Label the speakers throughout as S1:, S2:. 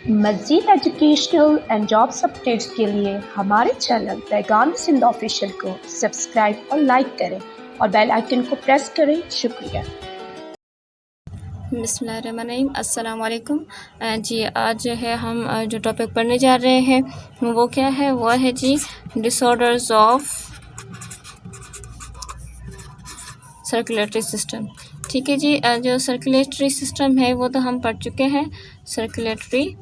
S1: मज़ीद educational and jobs updates के लिए हमारे चैनल पैगाम सिंध ऑफिशियल को सब्सक्राइब और लाइक करें और बेल आइकन को प्रेस करें। शुक्रिया।
S2: बिस्मिल्लाहिर्रहमानिर्रहीम, अस्सलाम वालेकुम। जी आज जो है हम जो टॉपिक पढ़ने जा रहे हैं वो क्या है, वो है जी डिसऑर्डर्स ऑफ सर्कुलेटरी सिस्टम। ठीक है जी, जो सर्कुलेटरी सिस्टम है वो तो हम पढ़ चुके हैं, सर्कुलेटरी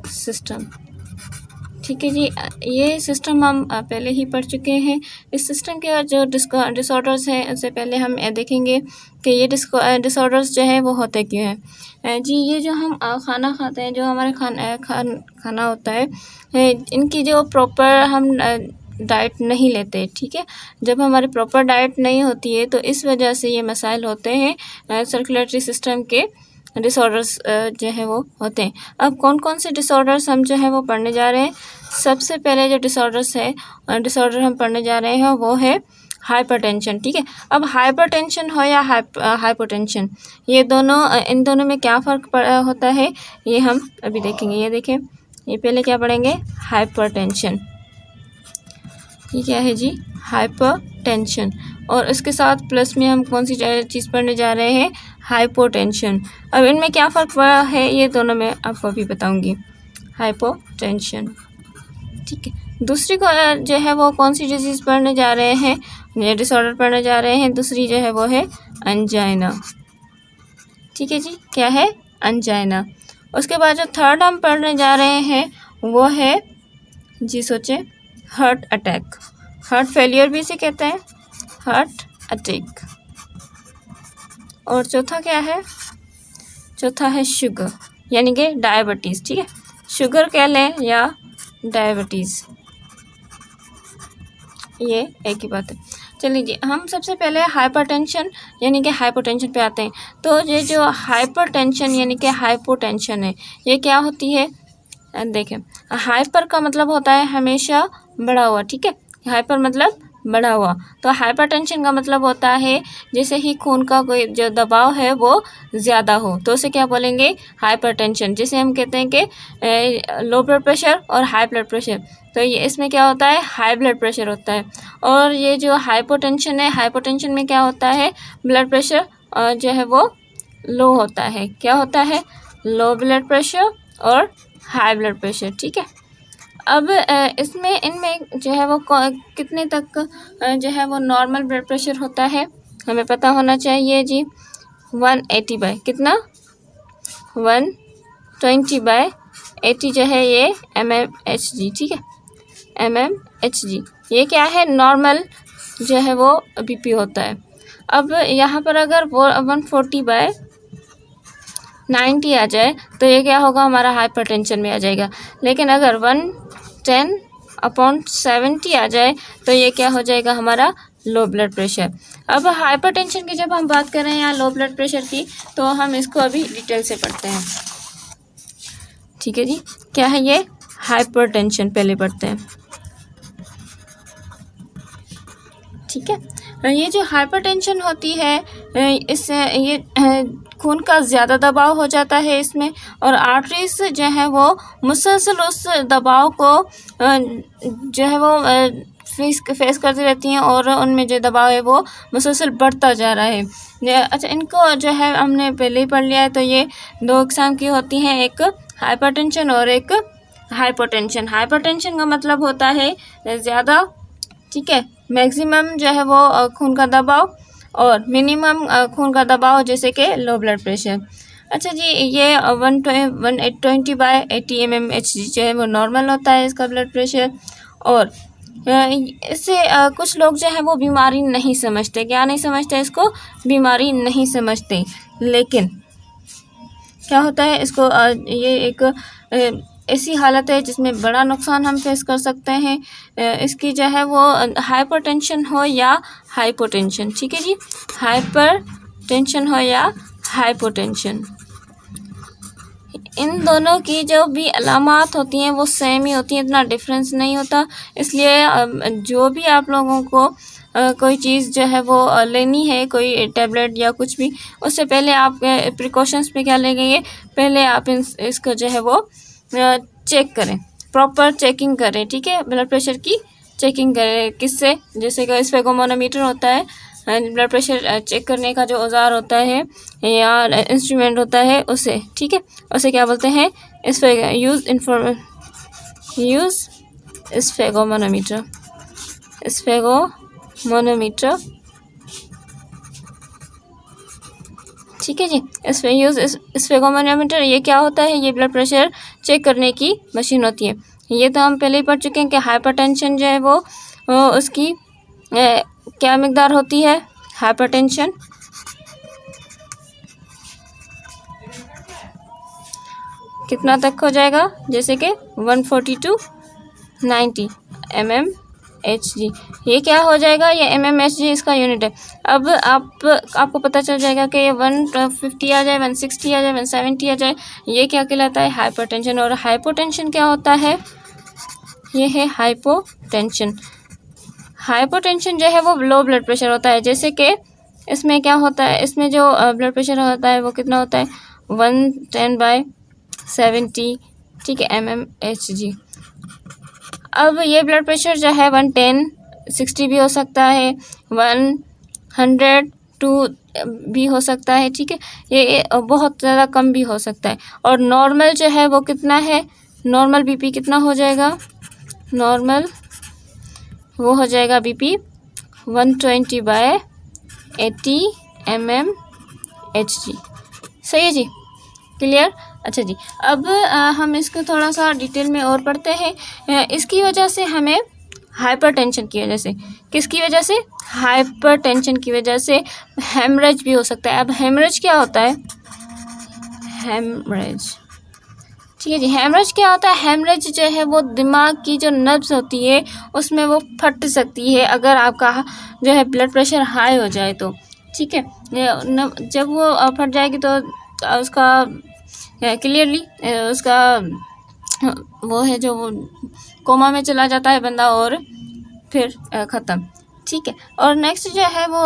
S2: सिस्टम। ठीक है जी, ये सिस्टम हम पहले ही पढ़ चुके हैं। इस सिस्टम के जो डिसऑर्डर्स हैं उससे पहले हम देखेंगे कि ये डिसऑर्डर्स जो है वो होते क्यों हैं। जी ये जो हम खाना खाते हैं, जो हमारे खाना होता है, इनकी जो प्रॉपर हम डाइट नहीं लेते। ठीक है, जब हमारी प्रॉपर डाइट नहीं होती है तो इस वजह से ये मसाइल होते हैं, सर्कुलेटरी सिस्टम के डिसऑर्डर्स जो है वो होते हैं। अब कौन कौन से डिसऑर्डर्स हम जो है वो पढ़ने जा रहे हैं। सबसे पहले जो डिसऑर्डर हम पढ़ने जा रहे हैं वो है हाइपरटेंशन। ठीक है, अब हाइपरटेंशन हो या हाइपोटेंशन, ये दोनों, इन दोनों में क्या फ़र्क होता है ये हम अभी देखेंगे। ये देखें, ये पहले क्या पढ़ेंगे, हाइपरटेंशन। ये क्या है जी, हाइपरटेंशन, और इसके साथ प्लस में हम कौन सी चीज़ पढ़ने जा रहे हैं, हाइपोटेंशन। अब इनमें क्या फ़र्क पड़ा है ये दोनों मैं आपको अभी बताऊंगी। हाइपोटेंशन, ठीक है। दूसरी को जो है वो कौन सी डिजीज़ पढ़ने जा रहे हैं, ये डिसऑर्डर पढ़ने जा रहे हैं, दूसरी जो है वो है अंजाइना। ठीक है जी, क्या है, अंजाइना। उसके बाद जो थर्ड हम पढ़ने जा रहे हैं वो है जी, सोचें, हार्ट अटैक। हार्ट फेलियर भी इसे कहते हैं, हार्ट अटैक। और चौथा क्या है, चौथा है शुगर, यानी कि डायबिटीज़। ठीक है, शुगर कह लें या डायबिटीज़, ये एक ही बात है। चलिए जी, हम सबसे पहले हाइपरटेंशन यानी कि हाइपोटेंशन पे आते हैं। तो ये जो हाइपरटेंशन यानी कि हाइपोटेंशन है, ये क्या होती है, देखें, हाइपर का मतलब होता है हमेशा बढ़ा हुआ। ठीक है, हाइपर मतलब बढ़ा हुआ, तो हाइपरटेंशन का मतलब होता है जैसे ही खून का कोई जो दबाव है वो ज़्यादा हो तो उसे क्या बोलेंगे, हाइपरटेंशन। जैसे हम कहते हैं कि लो ब्लड प्रेशर और हाई ब्लड प्रेशर, तो ये इसमें क्या होता है, हाई ब्लड प्रेशर होता है। और ये जो हाइपोटेंशन है, हाइपोटेंशन में क्या होता है, ब्लड प्रेशर जो है वो लो होता है। क्या होता है, लो ब्लड प्रेशर और हाई ब्लड प्रेशर। ठीक है, अब इसमें इनमें जो है वो कितने तक जो है वो नॉर्मल ब्लड प्रेशर होता है, हमें पता होना चाहिए जी। 180 बाय कितना, 120/80 जो है ये mmHg। ठीक है, mmHg, ये क्या है, नॉर्मल जो है वो बीपी होता है। अब यहाँ पर अगर वो 140/90 आ जाए तो ये क्या होगा, हमारा हाइपरटेंशन में आ जाएगा। लेकिन अगर 110/70 आ जाए तो ये क्या हो जाएगा, हमारा लो ब्लड प्रेशर। अब हाइपरटेंशन की जब हम बात कर रहे हैं या लो ब्लड प्रेशर की, तो हम इसको अभी डिटेल से पढ़ते हैं। ठीक है जी, क्या है ये, हाइपरटेंशन पहले पढ़ते हैं। ठीक है, ये जो हाइपरटेंशन होती है, इससे ये खून का ज़्यादा दबाव हो जाता है इसमें, और आर्टरीज जो है वो मुसलसल उस दबाव को जो है वो फेस करती रहती हैं, और उनमें जो दबाव है वो मुसलसल बढ़ता जा रहा है। अच्छा, इनको जो है हमने पहले ही पढ़ लिया है। तो ये दो किस्म की होती हैं, एक हाइपरटेंशन और एक हाइपोटेंशन। हाइपरटेंशन का मतलब होता है ज़्यादा, ठीक है, मैक्सिमम जो है वो खून का दबाव, और मिनिमम खून का दबाव जैसे कि लो ब्लड प्रेशर। अच्छा जी, ये 120/80 mmHg जो है वो नॉर्मल होता है इसका ब्लड प्रेशर। और इससे कुछ लोग जो है वो बीमारी नहीं समझते। क्या नहीं समझते, इसको बीमारी नहीं समझते। लेकिन क्या होता है, इसको ये एक ऐसी हालत है जिसमें बड़ा नुकसान हम फेस कर सकते हैं। इसकी जो है वो हाइपरटेंशन हो या हाइपोटेंशन। ठीक है जी, हाइपरटेंशन हो या हाइपोटेंशन, इन दोनों की जो भी अलामात होती हैं वो सेम ही होती हैं, इतना डिफरेंस नहीं होता। इसलिए जो भी आप लोगों को कोई चीज़ जो है वो लेनी है, कोई टैबलेट या कुछ भी, उससे पहले आप प्रिकॉशंस में क्या लेंगे, पहले आप इसको जो है वो चेक करें, प्रॉपर चेकिंग करें, ठीक है। ब्लड प्रेशर की चेकिंग करें किससे, जैसे कि स्फेगोमोनोमीटर होता है, ब्लड प्रेशर चेक करने का जो औजार होता है या इंस्ट्रूमेंट होता है उसे, ठीक है। उसे क्या बोलते हैं, यूज़ स्फेगोमोनोमीटर, स्फेगोमोनोमीटर, ठीक है जी। स्फेगोमोनोमीटर ये क्या होता है, ये ब्लड प्रेशर चेक करने की मशीन होती है। ये तो हम पहले ही पढ़ चुके हैं कि हाइपरटेंशन जो है वो उसकी क्या मिकदार होती है, हाइपरटेंशन कितना तक हो जाएगा, जैसे कि 140 to 90 mmHg, ये क्या हो जाएगा, ये mmHg इसका यूनिट है। अब आपको पता चल जाएगा कि ये 150 आ जाए, 160 आ जाए, 170 आ जाए, ये क्या कहलाता है, हाइपरटेंशन। और हाइपोटेंशन क्या होता है, ये है हाइपोटेंशन। हाइपोटेंशन जो है वो लो ब्लड प्रेशर होता है, जैसे कि इसमें क्या होता है, इसमें जो ब्लड प्रेशर होता है वो कितना होता है, 110/70, ठीक है, mmHg। अब ये ब्लड प्रेशर जो है 110, 60 भी हो सकता है, 102 भी हो सकता है, ठीक है। ये बहुत ज़्यादा कम भी हो सकता है। और नॉर्मल जो है वो कितना है, नॉर्मल बीपी कितना हो जाएगा, नॉर्मल वो हो जाएगा बीपी 120/80 mmHg, सही है जी, क्लियर। अच्छा जी, अब हम इसको थोड़ा सा डिटेल में और पढ़ते हैं। इसकी वजह से हमें हाइपरटेंशन की वजह से, किसकी वजह से, हाइपरटेंशन की वजह से हेमरेज भी हो सकता है। अब हेमरेज क्या होता है, हेमरेज, ठीक है जी। हेमरेज क्या होता है, हेमरेज जो है वो दिमाग की जो नर्व्स होती है उसमें वो फट सकती है अगर आपका जो है ब्लड प्रेशर हाई हो जाए तो, ठीक है। जब वो फट जाएगी तो उसका क्लियरली उसका वो है जो वो कोमा में चला जाता है बंदा और फिर ख़त्म, ठीक है। और नेक्स्ट जो है वो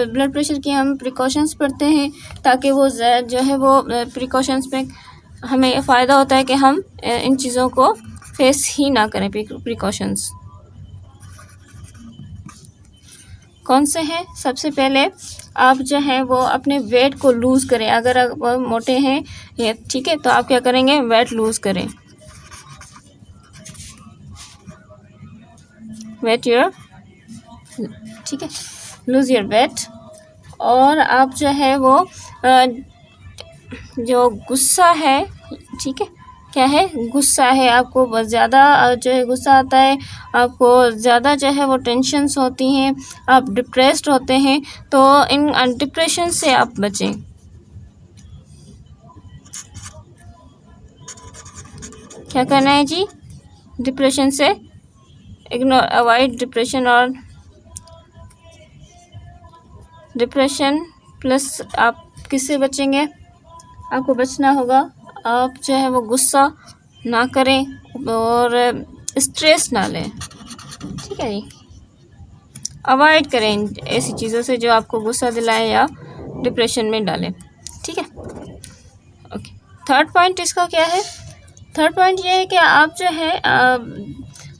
S2: ब्लड प्रेशर की हम प्रिकॉशंस पढ़ते हैं, ताकि वो जो है वो प्रिकॉशंस में हमें फ़ायदा होता है कि हम इन चीज़ों को फेस ही ना करें। प्रिकॉशंस कौन से हैं, सबसे पहले आप जो है वो अपने वेट को लूज़ करें। अगर आप मोटे हैं ये, ठीक है, तो आप क्या करेंगे, वेट लूज़ करें, वेट योर, ठीक है, लूज़ योर वेट। और आप जो है वो जो गुस्सा है, ठीक है, क्या है, गुस्सा है, आपको ज़्यादा जो है गुस्सा आता है, आपको ज़्यादा जो है वो टेंशन्स होती हैं, आप डिप्रेस्ड होते हैं, तो इन डिप्रेशन से आप बचें। क्या करना है जी, डिप्रेशन से इग्नोर, अवॉइड डिप्रेशन। और डिप्रेशन प्लस आप किससे बचेंगे, आपको बचना होगा, आप जो है वो गुस्सा ना करें और स्ट्रेस ना लें, ठीक है जी। अवॉइड करें ऐसी चीज़ों से जो आपको गुस्सा दिलाए या डिप्रेशन में डालें, ठीक है। ओके, थर्ड पॉइंट इसका क्या है, थर्ड पॉइंट ये है कि आप जो है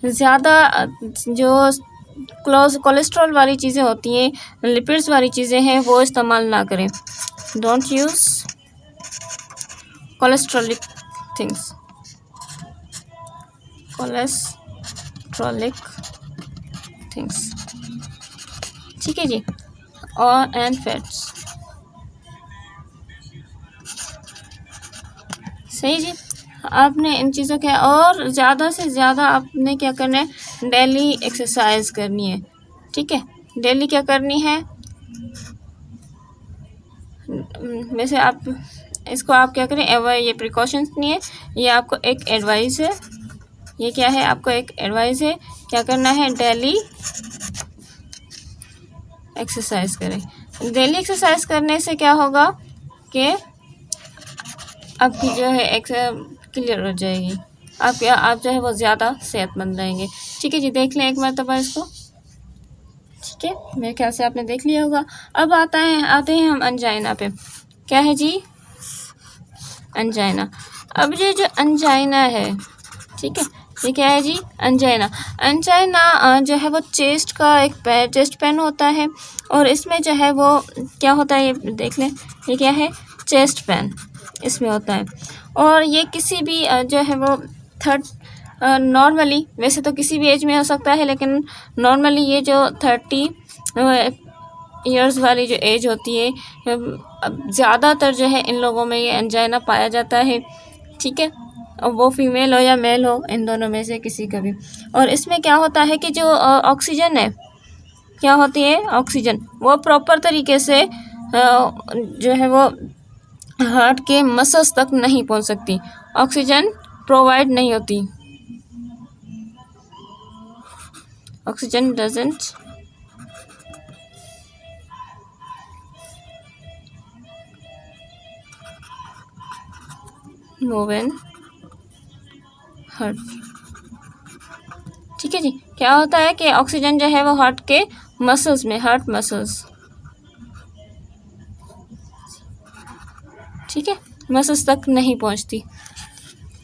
S2: ज़्यादा जो कोलेस्ट्रॉल वाली चीज़ें होती हैं, लिपिड्स वाली चीज़ें हैं, वो इस्तेमाल ना करें। डोंट यूज़ कोलेस्ट्रॉलिक थिंग्स, कोलेस्ट्रॉलिक थिंग्स, ठीक है जी। और एंड फैट्स, सही जी। आपने इन चीज़ों के और ज़्यादा से ज़्यादा आपने क्या करना है, डेली एक्सरसाइज करनी है, ठीक है। डेली क्या करनी है, वैसे आप इसको आप क्या करें, ये प्रिकॉशंस नहीं है, ये आपको एक एडवाइस है, ये क्या है, आपको एक एडवाइस है, क्या करना है, डेली एक्सरसाइज करें। डेली एक्सरसाइज करने से क्या होगा कि आपकी जो है क्लियर हो जाएगी, आप जो है वो ज़्यादा सेहतमंद रहेंगे, ठीक है जी। देख लें एक मरतबा इसको, ठीक है, मेरे ख्याल से आपने देख लिया होगा। अब आते हैं हम अंजाइना पे। क्या है जी? अंजाइना। अब ये जो अंजाइना है, ठीक है, ये क्या है जी? अंजाइना। अंजाइना जो है वो चेस्ट का एक चेस्ट पेन होता है, और इसमें जो है वो क्या होता है, ये देख लें, ये क्या है? चेस्ट पेन इसमें होता है। और ये किसी भी जो है वो नॉर्मली, वैसे तो किसी भी एज में हो सकता है, लेकिन नॉर्मली ये जो 30 ईयर्स वाली जो एज होती है, ज़्यादातर जो है इन लोगों में ये अंजाइना पाया जाता है। ठीक है, और वो फीमेल हो या मेल हो, इन दोनों में से किसी का भी। और इसमें क्या होता है कि जो ऑक्सीजन है, क्या होती है? ऑक्सीजन, वो प्रॉपर तरीके से जो है वो हार्ट के मसल्स तक नहीं पहुंच सकती, ऑक्सीजन प्रोवाइड नहीं होती, oxygen doesn't move in heart. ठीक है जी, क्या होता है कि ऑक्सीजन जो है वो हार्ट के मसल्स में, हार्ट मसल्स, ठीक है, मसल्स तक नहीं पहुंचती।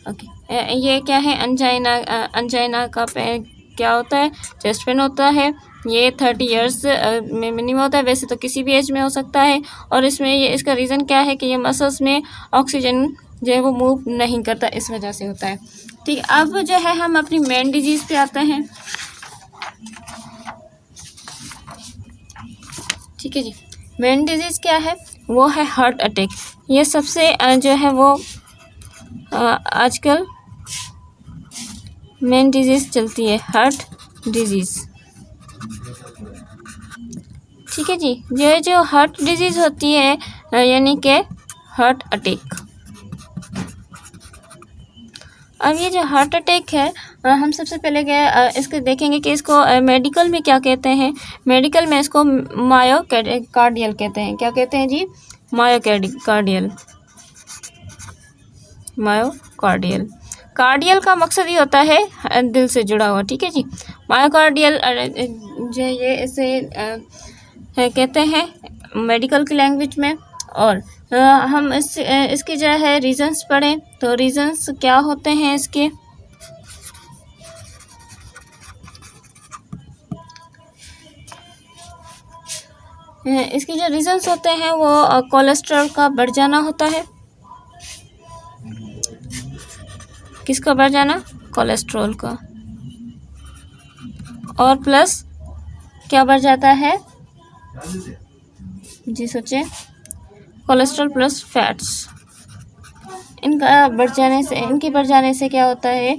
S2: ओके, ये क्या है? अंजाइना। अंजाइना का क्या होता है? चेस्ट पेन होता है। ये 30 ईयर्स में मिनिमम होता है, वैसे तो किसी भी एज में हो सकता है। और इसमें ये, इसका रीज़न क्या है कि ये मसल्स में ऑक्सीजन जो है वो मूव नहीं करता, इस वजह से होता है। ठीक, अब जो है हम अपनी मेन डिजीज़ पे आते हैं। ठीक है जी, मेन डिजीज़ क्या है? वो है हार्ट अटैक। ये सबसे जो है वो आजकल मेन डिजीज़ चलती है, हार्ट डिजीज़। ठीक है जी, ये जो हार्ट डिजीज़ होती है यानी कि हार्ट अटैक। अब ये जो हार्ट अटैक है, हम सबसे पहले इसको देखेंगे कि इसको मेडिकल में क्या कहते हैं। मेडिकल में इसको मायोकार्डियल कहते हैं। क्या कहते हैं जी? मायोकार्डियल। मायोकार्डियल, कार्डियल का मकसद ये होता है दिल से जुड़ा हुआ। ठीक है जी, मायोकार्डियल जो ये इसे कहते हैं मेडिकल की लैंग्वेज में। और हम इसके जो है रीजंस पढ़ें, तो रीजंस क्या होते हैं इसके? इसके जो रीजंस होते हैं वो कोलेस्ट्रॉल का बढ़ जाना होता है। किसका बढ़ जाना? कोलेस्ट्रॉल का। और प्लस क्या बढ़ जाता है जी? सोचें, कोलेस्ट्रॉल प्लस फैट्स, इनका बढ़ जाने से, इनके बढ़ जाने से क्या होता है?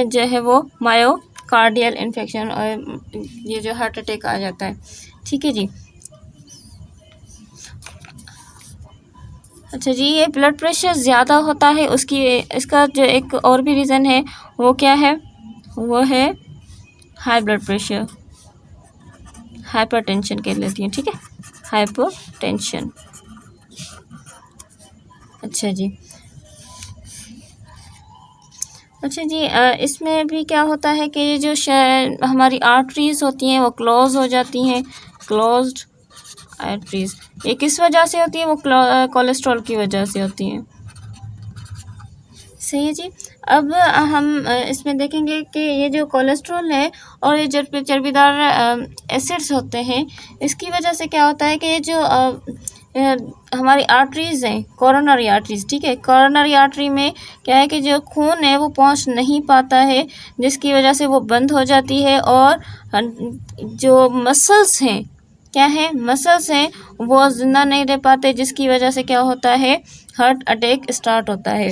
S2: जो है वो मायोकार्डियल इन्फेक्शन और ये जो हार्ट अटैक आ जाता है। ठीक है जी। अच्छा जी, ये ब्लड प्रेशर ज़्यादा होता है उसकी, इसका जो एक और भी रीज़न है वो क्या है? वो है हाई ब्लड प्रेशर, हाइपरटेंशन कह लेती हैं। ठीक है, हाइपरटेंशन। अच्छा जी, अच्छा जी, इसमें भी क्या होता है कि ये जो हमारी आर्टरीज़ होती हैं वो क्लोज हो जाती हैं, क्लोज्ड आर्टरीज़। ये किस वजह से होती है? वो कोलेस्ट्रॉल की वजह से होती हैं। सही है जी। अब हम इसमें देखेंगे कि ये जो कोलेस्ट्रॉल है और ये चर्बीदार एसिड्स होते हैं, इसकी वजह से क्या होता है कि ये जो हमारी आर्टरीज़ हैं, कोरोनरी आर्टरीज़, ठीक है, कोरोनरी आर्टरी में क्या है कि जो खून है वो पहुंच नहीं पाता है, जिसकी वजह से वो बंद हो जाती है। और जो मसल्स हैं, क्या है? मसल्स हैं, वो जिंदा नहीं रह पाते, जिसकी वजह से क्या होता है? हार्ट अटैक स्टार्ट होता है।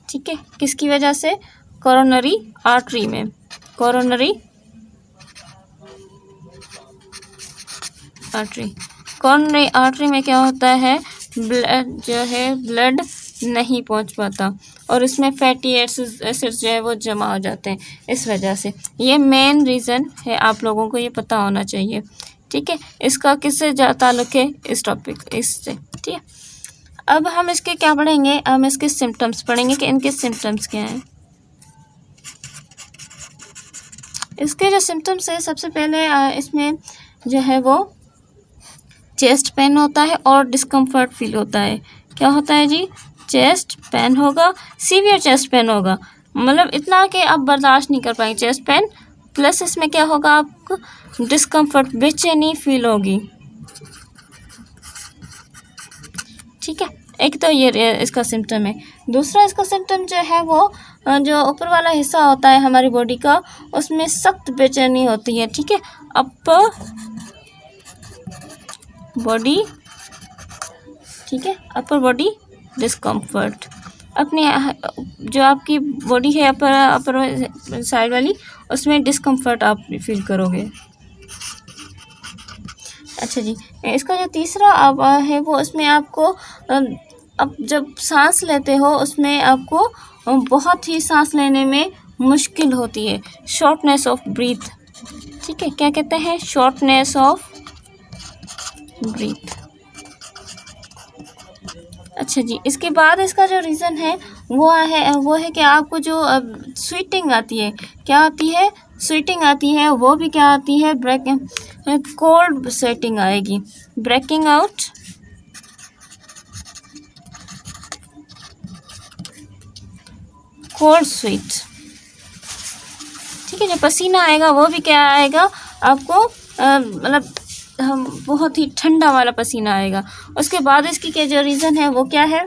S2: ठीक है, किसकी वजह से? कोरोनरी आर्टरी में। कोरोनरी आर्टरी, कोरोनरी आर्टरी में क्या होता है? ब्लड जो है, ब्लड नहीं पहुंच पाता और इसमें फैटी एसिड्स जो है वो जमा हो जाते हैं, इस वजह से। ये मेन रीज़न है, आप लोगों को ये पता होना चाहिए। ठीक है, इसका किससे ताल्लुक है? इस टॉपिक, इससे। ठीक है, अब हम इसके क्या पढ़ेंगे? हम इसके सिम्टम्स पढ़ेंगे कि इनके सिम्टम्स क्या हैं। इसके जो सिम्टम्स है, सबसे पहले इसमें जो है वो चेस्ट पेन होता है और डिस्कम्फर्ट फील होता है। क्या होता है जी? चेस्ट पेन होगा, सीवियर चेस्ट पेन होगा, मतलब इतना कि आप बर्दाश्त नहीं कर पाएंगे चेस्ट पेन, प्लस इसमें क्या होगा, आपको डिस्कम्फर्ट, बेचैनी फील होगी। ठीक है, एक तो ये इसका सिम्टम है। दूसरा इसका सिम्टम जो है वो जो ऊपर वाला हिस्सा होता है हमारी बॉडी का, उसमें सख्त बेचैनी होती है। ठीक है, अपर बॉडी, ठीक है, अपर बॉडी डिस्कम्फर्ट, अपने जो आपकी बॉडी है अपर साइड वाली, उसमें डिस्कम्फर्ट आप फील करोगे। अच्छा जी, इसका जो तीसरा अब है वो, उसमें आपको अब जब सांस लेते हो उसमें आपको बहुत ही सांस लेने में मुश्किल होती है, शॉर्टनेस ऑफ ब्रीथ। ठीक है, क्या कहते हैं? Shortness of breath. अच्छा जी, इसके बाद इसका जो रीज़न है वो है कि आपको जो स्वेटिंग आती है, क्या आती है? स्वेटिंग आती है। वो भी क्या आती है? कोल्ड स्वेटिंग आएगी, ब्रेकिंग आउट कोल्ड स्वेट। ठीक है, जो पसीना आएगा वो भी क्या आएगा आपको, मतलब बहुत ही ठंडा वाला पसीना आएगा। उसके बाद इसकी क्या जो रीज़न है वो क्या है,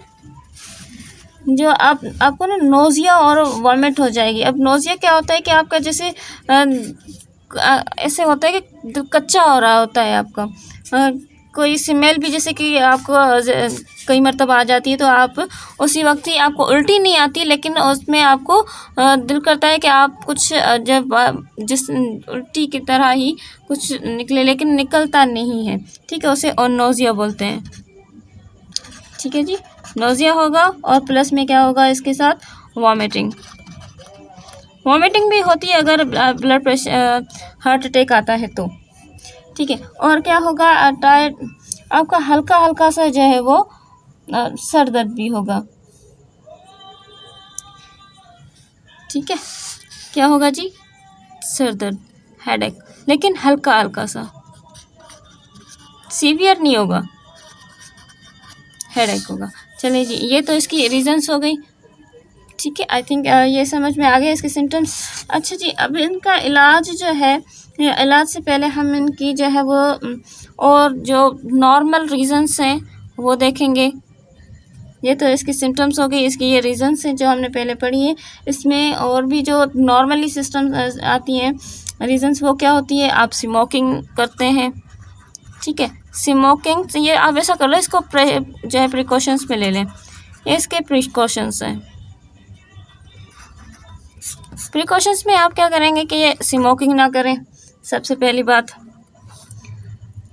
S2: जो आपको ना नोज़िया और वॉमिट हो जाएगी। अब नोज़िया क्या होता है कि आपका जैसे ऐसे होता है कि कच्चा हो रहा होता है आपका, कोई स्मेल भी जैसे कि आपको कई मरतबा आ जाती है, तो आप उसी वक्त ही, आपको उल्टी नहीं आती लेकिन उसमें आपको दिल करता है कि आप कुछ जब जिस उल्टी की तरह ही कुछ निकले, लेकिन निकलता नहीं है। ठीक है, उसे नोज़िया बोलते हैं। ठीक है जी, नोज़िया होगा और प्लस में क्या होगा इसके साथ? वॉमिटिंग। वॉमिटिंग भी होती है अगर ब्लड प्रेशर, हार्ट अटैक आता है तो। ठीक है, और क्या होगा? टायर्ड, आपका हल्का हल्का सा जो है वो सर दर्द भी होगा। ठीक है, क्या होगा जी? सर दर्द, हेडेक, लेकिन हल्का हल्का सा, सीवियर नहीं होगा, हेडेक होगा। चलिए जी, ये तो इसकी रीजंस हो गई। ठीक है, आई थिंक ये समझ में आ गया इसके सिम्टम्स। अच्छा जी, अब इनका इलाज जो है, इलाज से पहले हम इनकी जो है वो और जो नॉर्मल रीजंस हैं वो देखेंगे। ये तो इसकी सिम्टम्स हो गई, इसकी ये रीजंस हैं जो हमने पहले पढ़ी है। इसमें और भी जो नॉर्मली सिस्टम्स आती हैं रीजंस, वो क्या होती है? आप स्मोकिंग करते हैं। ठीक है, स्मोकिंग, ये आप ऐसा कर लो, इसको जो है प्रिकॉशंस में ले लें। ये इसके प्रिकॉशंस हैं। प्रिकॉशंस में आप क्या करेंगे कि ये स्मोकिंग ना करें। सबसे पहली बात,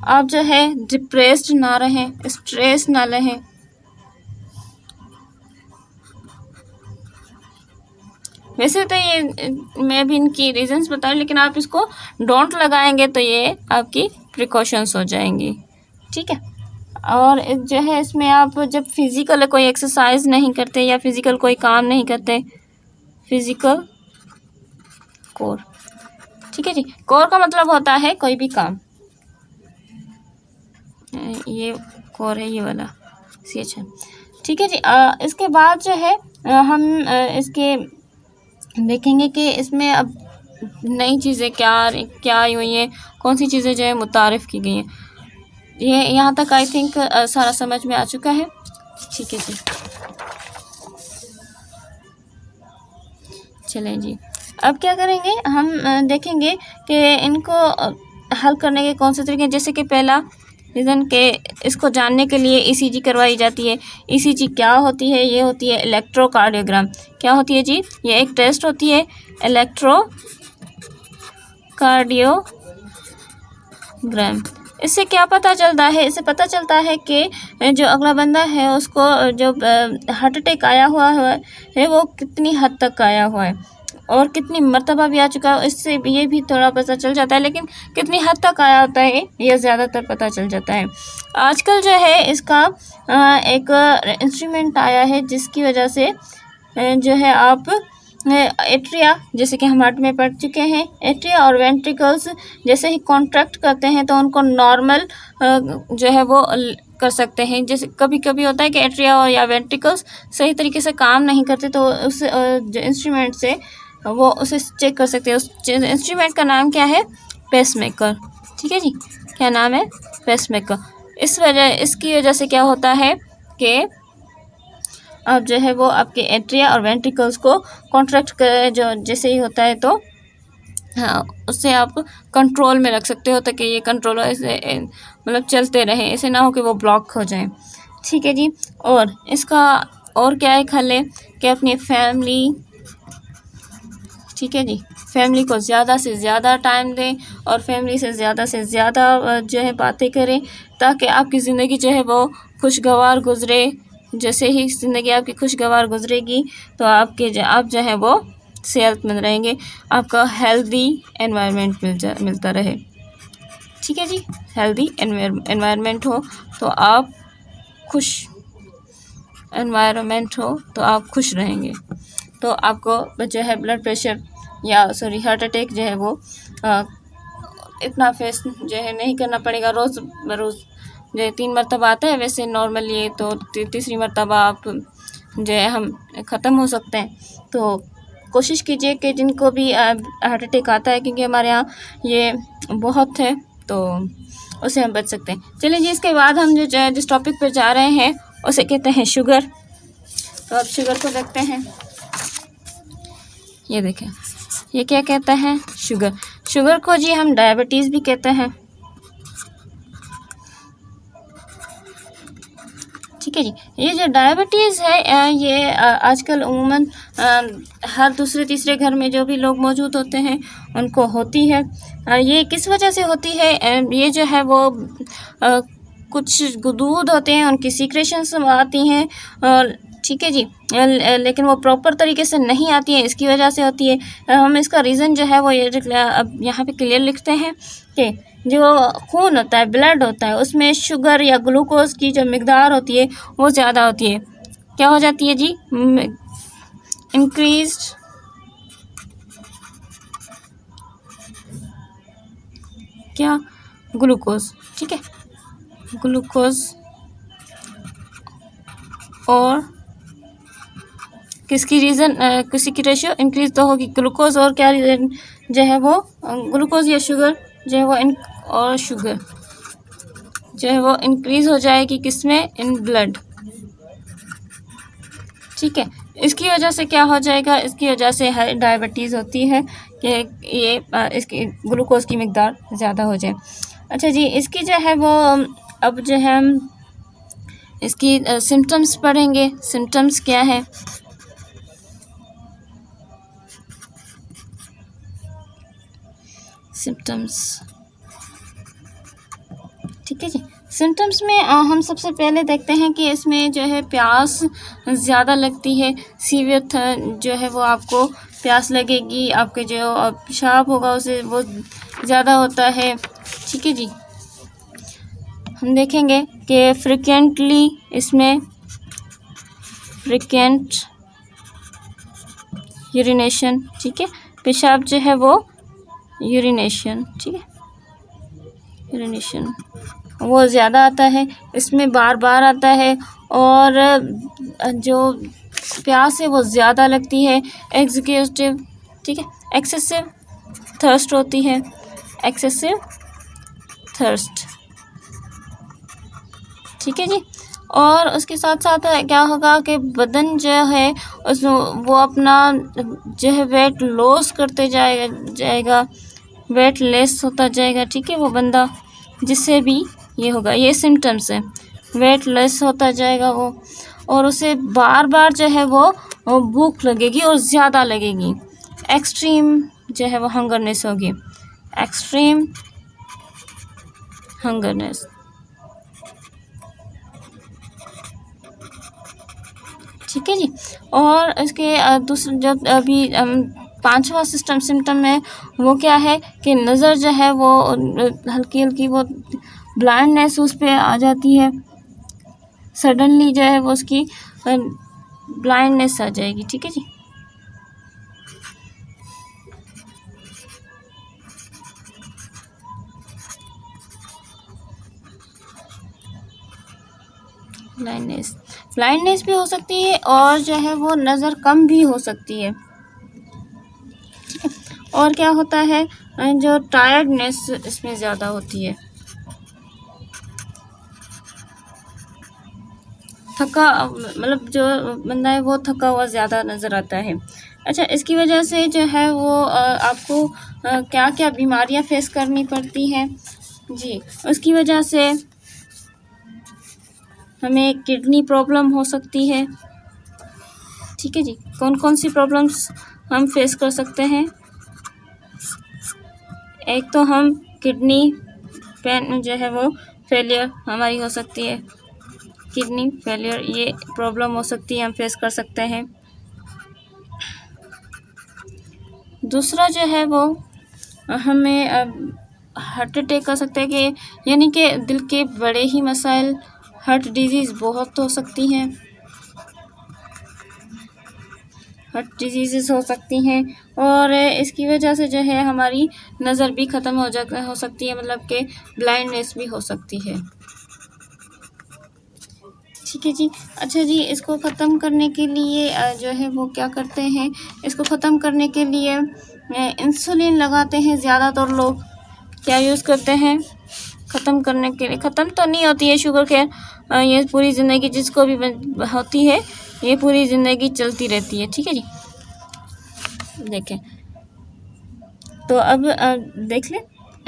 S2: आप जो है डिप्रेस्ड ना रहें, स्ट्रेस ना लें। वैसे तो ये मैं भी इनकी रीजंस बता रही, लेकिन आप इसको डोंट लगाएंगे तो ये आपकी प्रिकॉशंस हो जाएंगी। ठीक है, और जो है इसमें आप जब फिज़िकल कोई एक्सरसाइज नहीं करते या फिज़िकल कोई काम नहीं करते, फिज़िकल कोर। ठीक है जी, कोर का मतलब होता है कोई भी काम, ये कोर है, ये वाला CH है। ठीक है जी, इसके बाद जो है हम इसके देखेंगे कि इसमें अब नई चीज़ें क्या आई हुई हैं, कौन सी चीज़ें जो है मुतारिफ़ की गई हैं। ये यहाँ तक आई थिंक सारा समझ में आ चुका है। ठीक है जी, चलें जी, अब क्या करेंगे हम, देखेंगे कि इनको हल करने के कौन से तरीके। जैसे कि पहला रीज़न के इसको जानने के लिए ECG करवाई जाती है। ECG क्या होती है? ये होती है इलेक्ट्रोकार्डियोग्राम। क्या होती है जी? ये एक टेस्ट होती है, इलेक्ट्रोकार्डियोग्राम। इससे क्या पता चलता है? इससे पता चलता है कि जो अगला बंदा है उसको जो हार्ट अटैक आया हुआ है वो कितनी हद तक आया हुआ है और कितनी मर्तबा भी आ चुका है। इससे ये भी थोड़ा पता चल जाता है, लेकिन कितनी हद तक आया होता है ये ज़्यादातर पता चल जाता है। आजकल जो है इसका एक इंस्ट्रूमेंट आया है जिसकी वजह से जो है आप एट्रिया जैसे कि हम हार्ट में पढ़ चुके हैं, एट्रिया और वेंट्रिकल्स जैसे ही कॉन्ट्रैक्ट करते हैं तो उनको नॉर्मल जो है वो कर सकते हैं। जैसे कभी कभी होता है कि एट्रिया और या वेंट्रिकल्स सही तरीके से काम नहीं करते, तो उस जो इंस्ट्रूमेंट से वो उसे चेक कर सकते हैं। उस इंस्ट्रूमेंट का नाम क्या है? पेसमेकर। ठीक है जी, क्या नाम है? पेसमेकर। इसकी वजह से क्या होता है कि अब जो है वो आपके एट्रिया और वेंट्रिकल्स को कॉन्ट्रैक्ट कर जो जैसे ही होता है तो हाँ उससे आप कंट्रोल में रख सकते हो, ताकि ये कंट्रोल ऐसे मतलब चलते रहे, ऐसे ना हो कि वो ब्लॉक हो जाए। ठीक है जी। और इसका और क्या एक हल है कि अपनी फैमिली, ठीक है जी, फैमिली को ज़्यादा से ज़्यादा टाइम दें और फैमिली से ज़्यादा जो है बातें करें, ताकि आपकी ज़िंदगी जो है वो खुशगवार गुज़रे। जैसे ही ज़िंदगी आपकी खुशगवार गुजरेगी तो आप जो है वो सेहतमंद रहेंगे, आपका हेल्दी एनवायरनमेंट मिलता रहे। ठीक है जी, हेल्दी एनवायरनमेंट हो तो आप खुश एनवायरनमेंट हो तो आप खुश रहेंगे, तो आपको जो है ब्लड प्रेशर या हार्ट अटैक जो है वो इतना फेस जो है नहीं करना पड़ेगा। रोज़ बरोज़ जो 3 मरतबा आता है, वैसे नॉर्मली ये तो तीसरी मरतबा आप जो है हम ख़त्म हो सकते हैं। तो कोशिश कीजिए कि जिनको भी हार्ट अटैक आता है, क्योंकि हमारे यहाँ ये बहुत है, तो उससे हम बच सकते हैं। चलिए जी, इसके बाद हम जिस टॉपिक पर जा रहे हैं उसे कहते हैं शुगर। तो अब शुगर को देखते हैं। ये देखें, ये क्या कहता है? शुगर। शुगर को जी हम डायबिटीज़ भी कहते हैं। ठीक है जी, ये जो डायबिटीज़ है ये आजकल उम्मन हर दूसरे तीसरे घर में जो भी लोग मौजूद होते हैं उनको होती है। ये किस वजह से होती है? ये जो है वो कुछ गुदूद होते हैं, उनकी सीक्रेशंस आती हैं, ठीक है जी, लेकिन वो प्रॉपर तरीके से नहीं आती है, इसकी वजह से होती है। हम इसका रीज़न जो है वो ये अब यहाँ पे क्लियर लिखते हैं कि जो खून होता है, ब्लड होता है, उसमें शुगर या ग्लूकोज की जो मिकदार होती है वो ज़्यादा होती है। क्या हो जाती है जी? इंक्रीज्ड क्या? ग्लूकोज। ठीक है, ग्लूकोज और किसकी रीज़न किसी की रेशियो इंक्रीज तो होगी, ग्लूकोज और क्या रीज़न जो है वो ग्लूकोज या शुगर जो है वो और शुगर जो है वो इंक्रीज़ हो जाएगी किसमें? In blood. ठीक है, इसकी वजह से क्या हो जाएगा? इसकी वजह से डायबिटीज़ होती है कि ये इसकी ग्लूकोज की मिकदार ज़्यादा हो जाए। अच्छा जी, इसकी जो है वो अब जो है हम इसकी सिम्टम्स पढ़ेंगे। सिम्टम्स क्या है? सिम्टम्स, ठीक है जी। सिम्टम्स में हम सबसे पहले देखते हैं कि इसमें जो है प्यास ज़्यादा लगती है। सीवियर जो है वो आपको प्यास लगेगी, आपके जो पेशाब होगा उसे वो ज़्यादा होता है। ठीक है जी, हम देखेंगे कि फ्रिक्वेंटली इसमें फ्रिक्वेंट यूरिनेशन, ठीक है, पेशाब जो है वो यूरिनेशन, ठीक है, यूरिनेशन वो ज़्यादा आता है, इसमें बार बार आता है, और जो प्यास है वो ज़्यादा लगती है। एग्जीक्यूटिव, ठीक है, एक्सेसिव थर्स्ट होती है, एक्सेसिव थर्स्ट, ठीक है जी। और उसके साथ साथ क्या होगा कि बदन जो है उस वो अपना जो है वेट लॉस करते जाएगा, वेट लेस होता जाएगा, ठीक है, वो बंदा, जिससे भी ये होगा, ये सिम्टम्स है, वेट लेस होता जाएगा वो, और उसे बार बार जो है वो भूख लगेगी और ज़्यादा लगेगी। एक्सट्रीम जो है वो हंगरनेस होगी, एक्सट्रीम हंगरनेस, ठीक है जी। और इसके दूसरे जो अभी 5वां सिम्टम है वो क्या है कि नज़र जो है वो हल्की हल्की वो ब्लाइंडनेस उस पर आ जाती है, सडनली जो है वो उसकी ब्लाइंडनेस आ जाएगी, ठीक है जी। ब्लाइंडनेस भी हो सकती है और जो है वो नज़र कम भी हो सकती है। ठीक है, और क्या होता है, जो टायर्डनेस इसमें ज़्यादा होती है, थका, मतलब जो बंदा है वो थका हुआ ज़्यादा नज़र आता है। अच्छा, इसकी वजह से जो है वो आपको क्या क्या बीमारियां फेस करनी पड़ती हैं जी। उसकी वजह से हमें किडनी प्रॉब्लम हो सकती है। ठीक है जी, कौन कौन सी प्रॉब्लम्स हम फेस कर सकते हैं? एक तो हम किडनी पेन जो है वो फेलियर हमारी हो सकती है, किडनी फेलियर ये प्रॉब्लम हो सकती है, हम फेस कर सकते हैं। दूसरा जो है वो हमें हार्ट अटैक कर सकते हैं, कि यानी कि दिल के बड़े ही मसाइल, हार्ट डिजीज़ बहुत हो सकती हैं, हार्ट डिजीज़ हो सकती हैं, और इसकी वजह से जो है हमारी नज़र भी ख़त्म हो सकती है, मतलब कि ब्लाइंडनेस भी हो सकती है। ठीक है जी। अच्छा जी, इसको ख़त्म करने के लिए जो है वो क्या करते हैं, इसको ख़त्म करने के लिए इंसुलिन लगाते हैं ज़्यादातर लोग। क्या यूज़ करते हैं ख़त्म करने के लिए? ख़त्म तो नहीं होती है शुगर, खैर ये पूरी ज़िंदगी जिसको भी होती है, ये पूरी ज़िंदगी चलती रहती है। ठीक है जी, देखें तो अब देख लें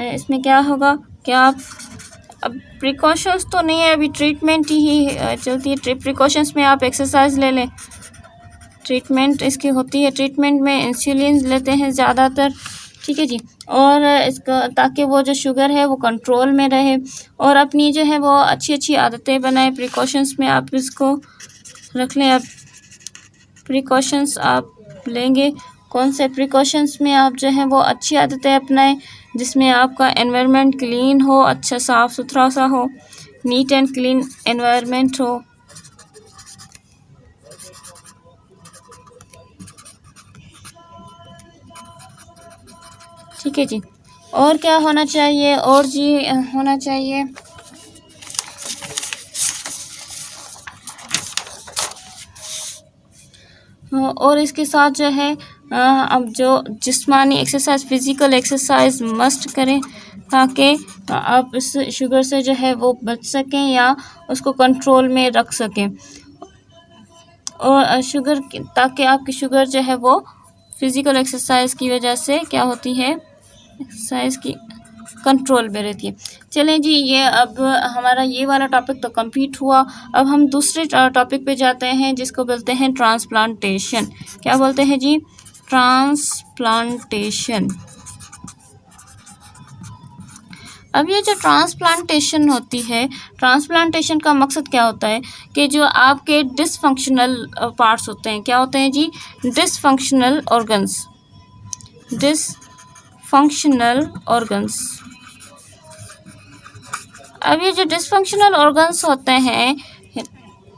S2: इसमें क्या होगा। क्या आप, अब प्रिकॉशंस तो नहीं है, अभी ट्रीटमेंट ही चलती है। प्रिकॉशंस में आप एक्सरसाइज ले लें, ट्रीटमेंट इसकी होती है, ट्रीटमेंट में इंसुलिन लेते हैं ज़्यादातर। ठीक है जी, और इसका ताकि वो जो शुगर है वो कंट्रोल में रहे, और अपनी जो है वो अच्छी अच्छी आदतें बनाएं। प्रिकॉशंस में आप इसको रख लें। अब प्रिकॉशंस आप लेंगे, कौन से प्रिकॉशंस में आप जो है वो अच्छी आदतें अपनाएं, जिसमें आपका एनवायरनमेंट क्लीन हो, अच्छा साफ़ सुथरा सा हो, नीट एंड क्लीन एनवायरनमेंट हो। ठीक है जी, और क्या होना चाहिए, और जी होना चाहिए और इसके साथ जो है अब जो जिस्मानी एक्सरसाइज, फिज़िकल एक्सरसाइज मस्ट करें, ताकि आप इस शुगर से जो है वो बच सकें या उसको कंट्रोल में रख सकें। और शुगर, ताकि आपकी शुगर जो है वो फिज़िकल एक्सरसाइज की वजह से क्या होती है, एक्सरसाइज की कंट्रोल में रहती है। चलें जी, ये अब हमारा ये वाला टॉपिक तो कंप्लीट हुआ। अब हम दूसरे टॉपिक पे जाते हैं, जिसको बोलते हैं ट्रांसप्लांटेशन। क्या बोलते हैं जी? ट्रांसप्लांटेशन। अब ये जो ट्रांसप्लांटेशन होती है, ट्रांसप्लांटेशन का मकसद क्या होता है कि जो आपके डिसफंक्शनल पार्ट्स होते हैं, क्या होते हैं जी? Dysfunctional organs, dysfunctional organs. अब ये जो डिसफंक्शनल ऑर्गन्स होते हैं,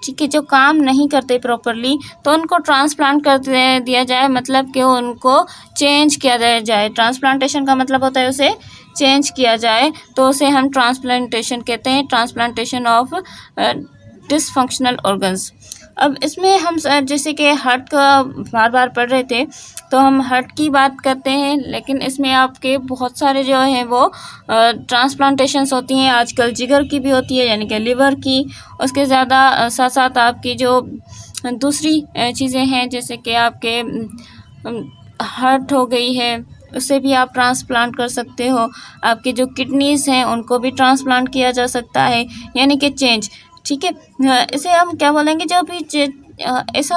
S2: ठीक है, जो काम नहीं करते प्रॉपरली, तो उनको ट्रांसप्लांट कर दिया जाए, मतलब कि उनको चेंज किया जाए। ट्रांसप्लांटेशन का मतलब होता है उसे चेंज किया जाए, तो उसे हम ट्रांसप्लांटेशन कहते हैं, ट्रांसप्लांटेशन ऑफ डिसफंक्शनल ऑर्गन्स। अब इसमें हम जैसे कि हार्ट का बार बार पढ़ रहे थे, तो हम हार्ट की बात करते हैं, लेकिन इसमें आपके बहुत सारे जो हैं वो ट्रांसप्लांटेशंस होती हैं। आजकल जिगर की भी होती है, यानी कि लिवर की। उसके ज़्यादा साथ साथ आपकी जो दूसरी चीज़ें हैं, जैसे कि आपके हार्ट हो गई है, उसे भी आप ट्रांसप्लांट कर सकते हो। आपके जो किडनीज़ हैं उनको भी ट्रांसप्लांट किया जा सकता है, यानी कि चेंज। ठीक है, इसे हम क्या बोलेंगे, जो भी ऐसा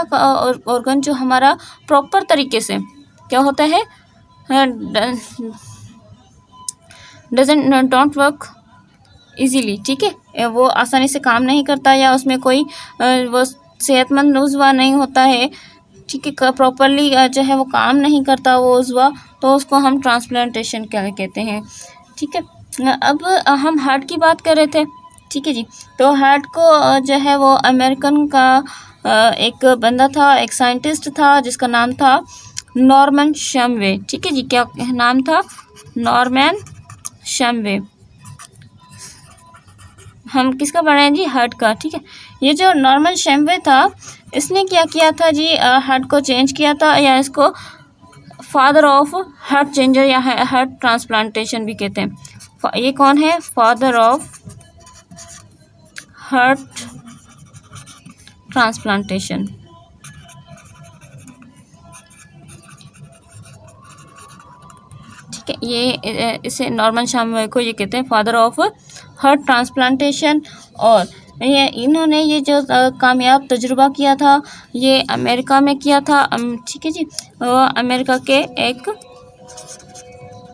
S2: ऑर्गन जो हमारा प्रॉपर तरीके से क्या होता है, डोंट वर्क इजीली। ठीक है, वो आसानी से काम नहीं करता, या उसमें कोई वो सेहतमंद उज़्वा नहीं होता है। ठीक है, प्रॉपरली जो है वो काम नहीं करता वो उज़्वा, तो उसको हम ट्रांसप्लांटेशन कहते हैं। ठीक है, अब हम हार्ट की बात कर रहे थे। ठीक है जी, तो हार्ट को जो है वो अमेरिकन का एक बंदा था, एक साइंटिस्ट था, जिसका नाम था नॉर्मन शैमवे। ठीक है जी, क्या नाम था? नॉर्मन शैमवे। हम किसका पढ़ रहे हैं जी, हार्ट का। ठीक है, ये जो नॉर्मन शेम्वे था इसने क्या किया था जी, हार्ट को चेंज किया था, या इसको फादर ऑफ हार्ट चेंजर या हार्ट ट्रांसप्लांटेशन भी कहते हैं। ये कौन है, फादर ऑफ हार्ट ट्रांसप्लांटेशन। ठीक है, ये इसे नॉर्मन शेम्वे को ये कहते हैं फादर ऑफ हार्ट ट्रांसप्लांटेशन। और ये इन्होंने ये जो कामयाब तजुर्बा किया था ये अमेरिका में किया था। ठीक है जी, अमेरिका के एक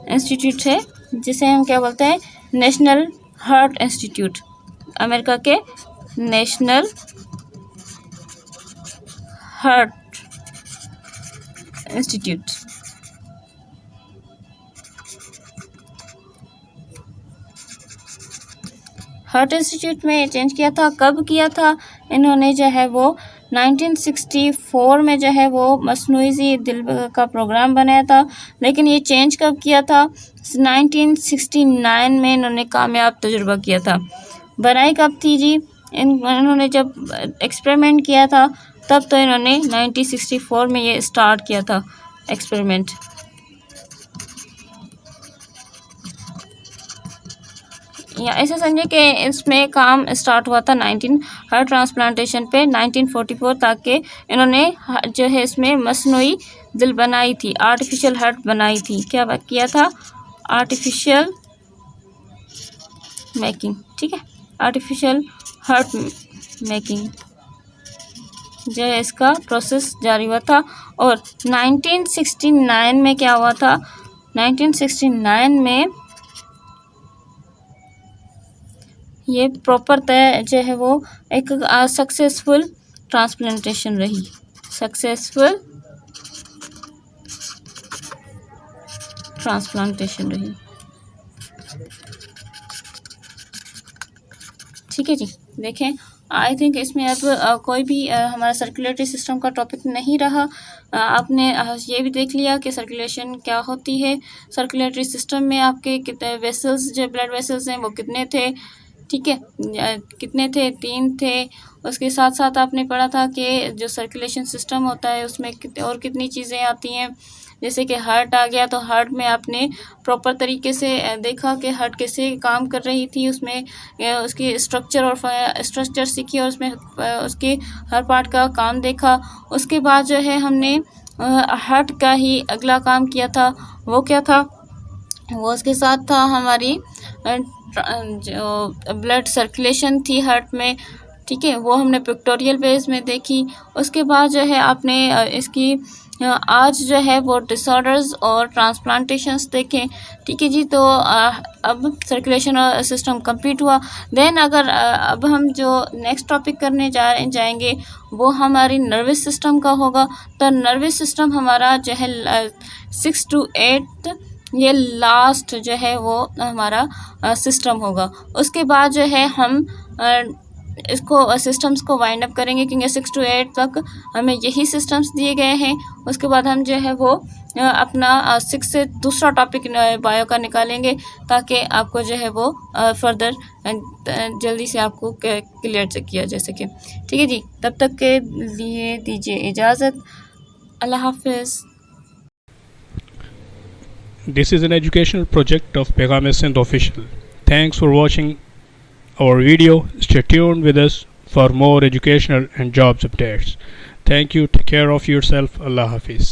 S2: इंस्टीट्यूट है जिसे हम क्या बोलते हैं, नेशनल हार्ट इंस्टीट्यूट। अमेरिका के national heart institute. Heart institute में चेंज किया था। कब किया था इन्होंने, जो है वो 1964 में जो है वो मसनूई दिल का प्रोग्राम बनाया था। लेकिन ये चेंज कब किया था, 1969 में इन्होंने कामयाब तजुर्बा किया था। बनाई कब थी जी, इन्होंने जब एक्सपेरिमेंट किया था तब तो इन्होंने 1964 में ये स्टार्ट किया था एक्सपेरिमेंट। या ऐसे समझे कि इसमें काम स्टार्ट हुआ था हार्ट ट्रांसप्लांटेशन पे 1944 तक के इन्होंने जो है इसमें मसनूई दिल बनाई थी, आर्टिफिशियल हार्ट बनाई थी। क्या किया था, आर्टिफिशियल मेकिंग। ठीक है, आर्टिफिशियल हार्ट मेकिंग जो है इसका प्रोसेस जारी हुआ था। और 1969 में क्या हुआ था, 1969 में ये प्रॉपर तय जो है वो एक सक्सेसफुल ट्रांसप्लांटेशन रही, सक्सेसफुल ट्रांसप्लांटेशन रही। ठीक है जी, देखें आई थिंक इसमें अब कोई भी हमारा सर्कुलेटरी सिस्टम का टॉपिक नहीं रहा। आपने ये भी देख लिया कि सर्कुलेशन क्या होती है। सर्कुलेटरी सिस्टम में आपके कितने वेसल्स, जो ब्लड वेसल्स हैं वो कितने थे, ठीक है, कितने थे, 3 थे। उसके साथ साथ आपने पढ़ा था कि जो सर्कुलेशन सिस्टम होता है उसमें और कितनी चीज़ें आती हैं। जैसे कि हार्ट आ गया तो हार्ट में आपने प्रॉपर तरीके से देखा कि हार्ट कैसे काम कर रही थी, उसमें उसकी स्ट्रक्चर सीखी और उसमें उसके हर पार्ट का काम देखा। उसके बाद जो है हमने हार्ट का ही अगला काम किया था, वो क्या था, वो उसके साथ था हमारी जो ब्लड सर्कुलेशन थी हार्ट में। ठीक है, वो हमने पिक्टोरियल बेस में देखी। उसके बाद जो है आपने इसकी आज जो है वो डिसऑर्डर्स और ट्रांसप्लांटेशंस देखें। ठीक है जी, तो अब सर्कुलेशन सिस्टम कंप्लीट हुआ। देन अगर अब हम जो नेक्स्ट टॉपिक करने जाएंगे वो हमारी नर्वस सिस्टम का होगा। तो नर्वस सिस्टम हमारा जो है 6 to 8 ये लास्ट जो है वो हमारा सिस्टम होगा। उसके बाद जो है हम इसको सिस्टम्स को वाइंड अप करेंगे क्योंकि 6 to 8 तक हमें यही सिस्टम्स दिए गए हैं। उसके बाद हम जो है वो अपना 6 से दूसरा टॉपिक बायो का निकालेंगे ताकि आपको जो है वो फर्दर जल्दी से आपको क्लियर से किया जा सके। ठीक है जी, तब तक के लिए दीजिए इजाज़त। अल्लाह हाफिज़।
S3: This is an educational project of Paygham-e-Sindh Official. Thanks for watching our video. Stay tuned with us for more educational and jobs updates. Thank you. Take care of yourself. Allah Hafiz.